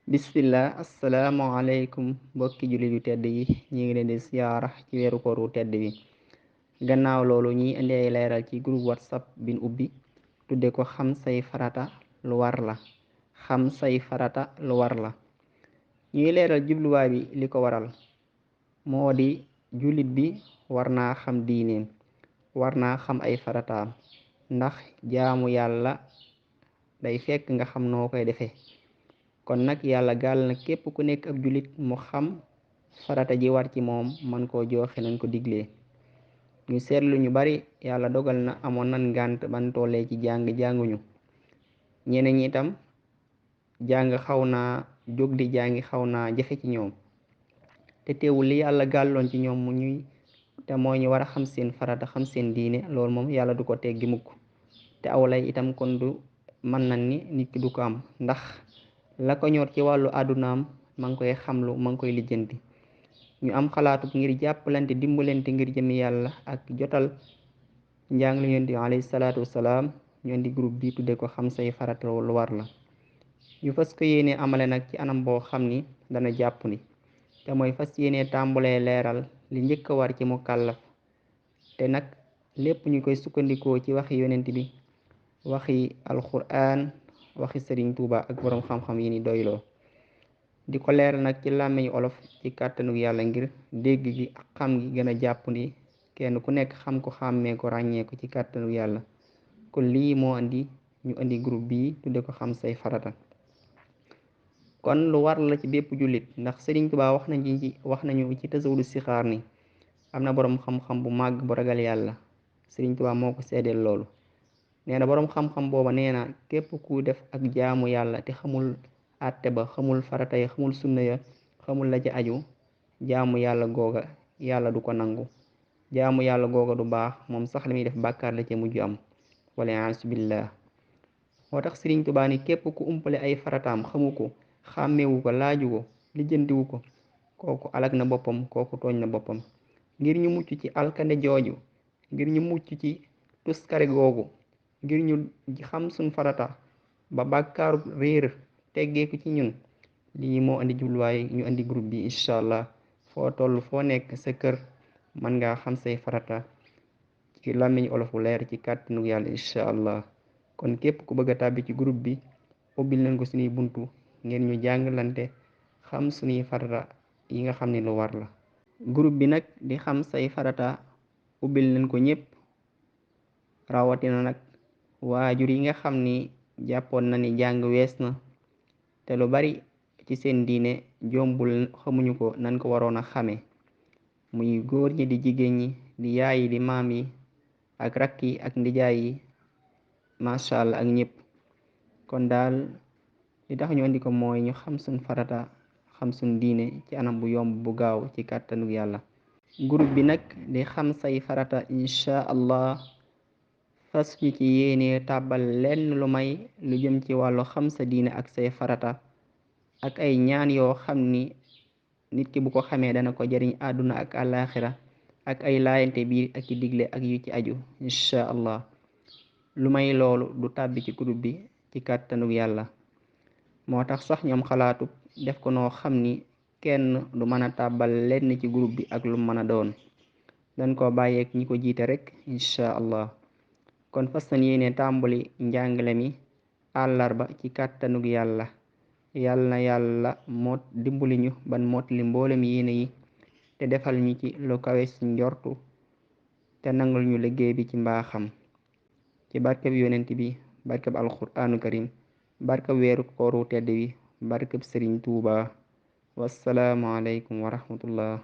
bismillah asalaamaaleykum mbokki jullit yu tedd yi ñu ngi leen di siyaara ci weeru koor wu tedd bi. Gannaaw loolu ñuy indi ay leeral ci groupe whatsapp bin ubbi tudde ko xam say farata lu war la. xam say farata lu war la ñuy leeral jubluwaay bi li ko waral moo di jullit bi war naa xam diineem, war naa xam ay farataam, ndax jaamu yàlla day fekk nga xam noo koy defee. kon nag yàlla gaal na képp ku nekk ab jullit mu xam farata ji war ci moom man koo joxe nañ ko diglee. ñu seetlu ñu bari yàlla dogal na amoon nan ngànt ban tollee ci jànguñu. ñeneen ñi itam jàng xaw naa jóg di jàngi xaw naa jafe ci ñoom, te teewul li yàlla gàlloon ci ñoom mu ñuy te mooy ñu war a xam seen farata, xam seen diine, loolu moom yàlla du ko teggi mukk. te awlay itam kon du mën nañ ni nit ki du ko am, ndax la ko ñor ci wàllu àddunaam ma ngi koy xamlu, ma ngi koy lijjanti. ñu am xalaatu ngir jàppalante dimbalante ngir jëmi yàlla ak jotal njàng lu yonent bi alayhi salaatu wasalaam. ñu indi groupe bi tudde ko xam say farata lu war la. ñu fas ko yéene amale nag ci anam boo xam ni dana jàpp ni te mooy fas yéene tàmbulee leeral li njëkk a war ci mu kàllaf, te nag lépp ñu koy sukkandikoo ci waxi yonent bi, waxi alquran, waxi sëriñ Tuuba ak boroom xam-xam yi ni doyloo. di ko leeral nag ci làmmiñu olof ci kàttanug yàlla ngir dégg gi ak xam gi gën a jàpp ni kenn ku nekk xam ko, xàmmee ko, ràññee ko ci kàttanug yàlla. kon lii moo andi ñu indi groupe bii tudde ko xam say farata. kon lu war la ci bépp jullit, ndax sëriñ Tuuba wax nañu ci tasawudu sixaar ni am na boroom xam-xam bu màgg bu ragal yàlla. sëriñ Tuuba moo ko seedeel loolu. nee na boroom xam-xam booba nee na képp ku def ak jaamu yàlla te xamul àtte ba, xamul farata ya, xamul sunna ya, xamul la ci aju, jaamu yàlla googa yàlla du ko nangu. jaamu yàlla googa du baax, moom sax li muy def bàkkaar la ca mujj am, wala iyaasu billah. moo tax Sëriñ Tuubaa ni képp ku umpale ay farataam, xamu ko, xàmmewu ko, laaju ko, lijjantiwu ko, kooku alag na boppam, kooku tooñ na boppam. ngir ñu mucc ci alkande jooju, ngir ñu mucc ci tuskare googu, ngir ñu xam suñ farata ba bàkkaaru réer teggeeku ci ñun, lii moo andi jubluwaay ñu andi groupe bi. incha allah foo toll foo nekk sa kër mën ngaa xam say farata ci làmmiñ olofu leer ci kàttanu yàlla incha allah. kon képp ku bëgg a tàbbi ci groupe bi ubbil nañ ko suñuy buntu ngeen ñu jàngalante xam suñuy farata yi nga xam ne lu war la. groupe bi nag di xam say farata ubbil nañ ko ñépp, rawatina nag waajur yi nga xam ni jàppoon na ni jàng wees na te lu bari ci seen diine jombul, xamuñu ko nan ko waroon a xame. muy góor ñi di jigéen ñi, di yaay yi, di maam yi ak rakk yi ak ndijaay yi, macha allah ak ñëpp. kon daal li tax ñu andi ko mooy ñu xam suñ farata, xam suñ diine ci anam bu yomb bu gaaw ci kàttanug yàlla. groupe bi nag di xam say farata incha allah fas ñu ci yéene tàbbal lenn lu may lu jëm ci wàllu xam sa diine ak say farata, ak ay ñaan yoo xam ni nit ki bu ko xamee dana ko jariñ àdduna ak àllaaxira, ak ay laayante biir ak i digle ak yu ci aju incha allah. lu may loolu du tàbbi ci groupe bi ci kàttanug yàlla. moo tax sax ñoom xalaatu def ko noo xam ni kenn du mën a tàbbal lenn ci groupe bi ak lu mën a doon, dañ ko bàyyeek ñi ko jiite rek incha allah. kon fas nañ yéene tàmbali njàngale mi àllarba ci kàttanug yàlla. yàlla na yàlla moo dimbali ñu ban mottali mboolem yéene yi te defal ñu ci lu kawe ci njortu te nangul ñu liggéey bi ci mbaaxam, ci barkeb yonent bi, barkeb alquraanu karim, barkeb weeru kooru tedd wi, barkeb sëriñ Tuuba. wassalaamu aleykum wa rahmatullah.